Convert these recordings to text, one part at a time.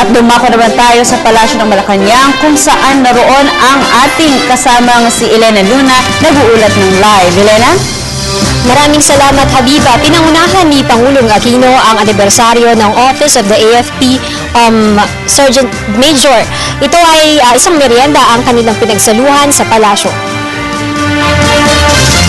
At dumako naman tayo sa Palasyo ng Malacanang kung saan naroon ang ating kasamang si Elena Luna, nag-uulat ng live. Elena? Maraming salamat, Habiba. Pinangunahan ni Pangulong Aquino ang anibersaryo ng Office of the AFP Sergeant Major. Ito ay isang merienda ang kanilang pinagsaluhan sa palasyo.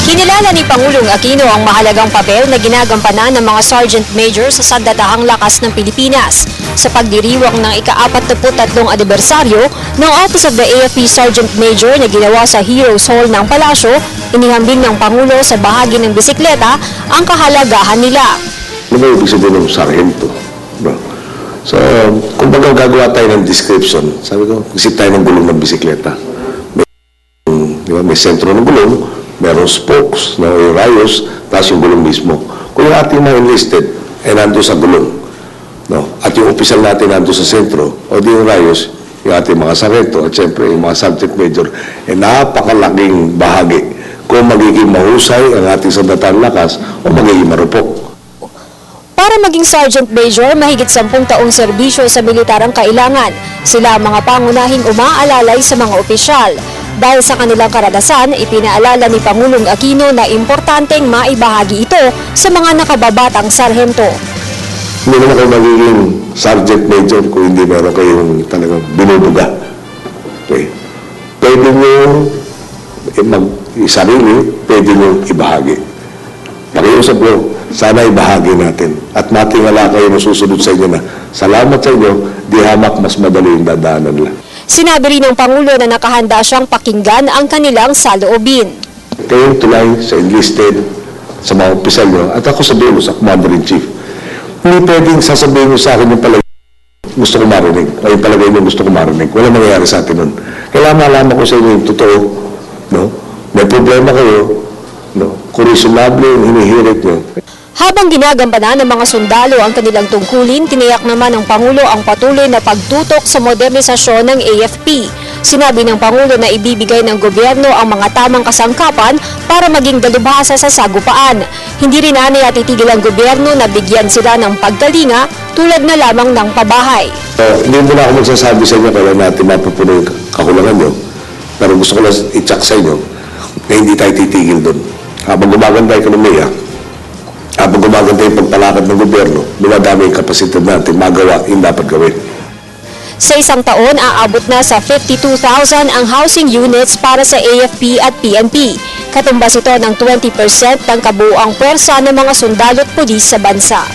Kinilala ni Pangulong Aquino ang mahalagang papel na ginagampanan ng mga Sergeant Major sa sandatahang lakas ng Pilipinas. Sa pagdiriwang ng ika-43 anibersaryo ng Office of the AFP Sergeant Major na ginawa sa Heroes Hall ng Palasyo, inihambing ng Pangulo sa bahagi ng bisikleta ang kahalagahan nila. Ano ba ibig sabihin ng sarhento? No? So, kung baga gagawa tayo ng description, sabi ko, isip tayo ng gulong ng bisikleta. May sentro ng gulong, meron spokes, yung rayos, tapos yung gulong mismo. Kung yung ating mga enlisted ay nandun sa gulong, no? At yung opisyal natin nandun sa sentro, o di yung rayos, yung ating mga sarhento, at siyempre yung mga subject major, ay napakalaking bahagi kung magiging mahusay ang ating sandatahang lakas o magiging marupok. Para maging Sergeant Major, mahigit 10 taong serbisyo sa militar ang kailangan. Sila ang mga pangunahing umaalalay sa mga opisyal. Dahil sa kanilang karanasan, ipinaalala ni Pangulong Aquino na importanteng maibahagi ito sa mga nakababatang sarhento. Hindi naman kayo magiging Sergeant Major kung hindi meron kayong talagang binubuga. Okay. Pwede nyo isarili, pwede nyo ibahagi. Pakiusap ko, sana ibahagi natin. At matingala kayo na susunod sa inyo na salamat sa inyo, di hamak mas madali yung dadaanan nila. Sinabi rin ng Pangulo na nakahanda siyang pakinggan ang kanilang saloobin. Kayong tulay sa enlisted, sa mga opisyal nyo, at ako sa dulo, sa Commander-in-Chief. Hindi pwedeng sasabihin nyo sa akin yung palagay gusto ko marinig, o yung palagay nyo gusto ko marinig. Wala mangyayari sa atin nun. Kailangan malaman ko sa inyo yung totoo. No? May problema kayo, no? Kung reasonable yung hinihirit nyo. Habang ginagampanan ng mga sundalo ang kanilang tungkulin, tiniyak naman ng Pangulo ang patuloy na pagtutok sa modernisasyon ng AFP. Sinabi ng Pangulo na ibibigay ng gobyerno ang mga tamang kasangkapan para maging dalubhasa sa sagupaan. Hindi rin titigil ang gobyerno na bigyan sila ng pagkalinga tulad na lamang ng pabahay. Hindi mo na ako magsasabi sa inyo kailan natin mapupuno yung kakulangan nyo. Pero gusto ko lang i-check sa inyo na hindi tayo titigil doon. Habang gumaganda yung ekonomiya, habang gumaganda yung pagpalakad ng gobyerno, dumadami yung kapasidad natin magawa yung dapat gawin. Sa isang taon, aabot na sa 52,000 ang housing units para sa AFP at PNP. Katumbas ito ng 20% ng kabuuang pwersa ng mga sundalo at pulis sa bansa.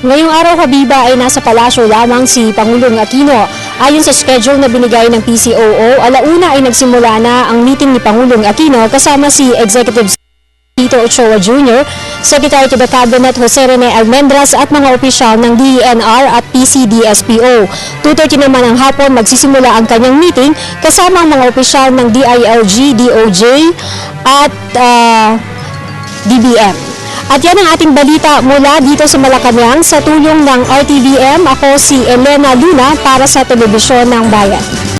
Ngayong araw, Habiba, ay nasa palasyo lamang si Pangulong Aquino. Ayon sa schedule na binigay ng PCOO, alauna ay nagsimula na ang meeting ni Pangulong Aquino kasama si Executive Tito Ochoa Jr., Secretary to the Cabinet Jose Rene Almendras at mga opisyal ng DENR at PCDSPO. 2:30 naman ang hapon magsisimula ang kanyang meeting kasama ang mga opisyal ng DILG, DOJ at DBM. At yan ang ating balita mula dito sa Malacanang sa tulong ng RTVM. Ako si Elena Luna para sa Telebisyon ng Bayan.